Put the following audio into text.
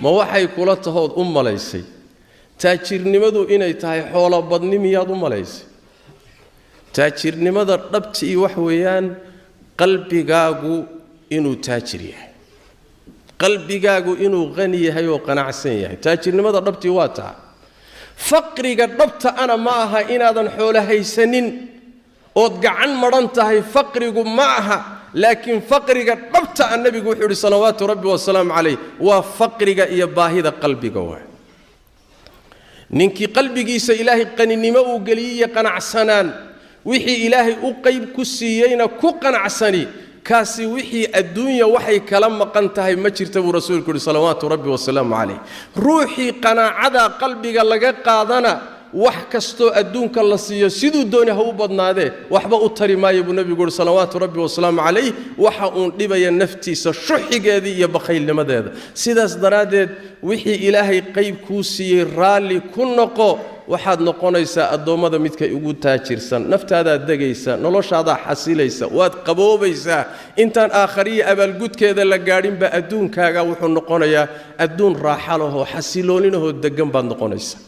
ما waxay kula tahood u malaysay taajirnimadu inay tahay xoolo badnimiyaad u malaysay taajirnimada dhabtii wax weeyaan qalbigaagu inuu taajir yahay qalbigaagu inuu qani yahay oo qanacsan yahay taajirnimada dhabtii waa taa faqriga dhabta ana ma aha inaadan xoolo haysanin ood gacan maran tahay faqrigu ma aha laakiin faqriga dhabta annabigu wuxuu yiri salawaatu rabbi wa salaam alayhi waa faqriga iyo baahida qalbiga waa ninkii qalbigiisa ilaahay qaninimo uu galiyay qanacsanaan wixii ilaahay u qayb ku siiyayna ku qanacsani kaasi wixii adduunya waxay kala maqan tahay ma jirta buu rasuulku yiri salawaatu rabbi wa salaam alayhi ruuxii qanaacada qalbiga laga qaadana wax kasto adduunka la siiyo sidoo dooni ha u badnaade waxba u tari maayo buu nabigu yiri salawaatu rabbi wa salaam alayhi waxa uu dhibaya naftiisa shuxigeedii iyo bakhaylnimadeeda sidaas daraadeed wixii ilaahay qayb ku siiyay raali ku noqo waxaad noqonaysaa adoomada midka ugu taajirsan naftaada degaysa noloshaada xasilaysa waad qaboobaysaa intaan aakhiriya abaalgudkeeda la gaadhin ba adduunkaaga wuxuu noqonayaa adduun raaxo leh oo xasilooninaho degan baad noqonaysaa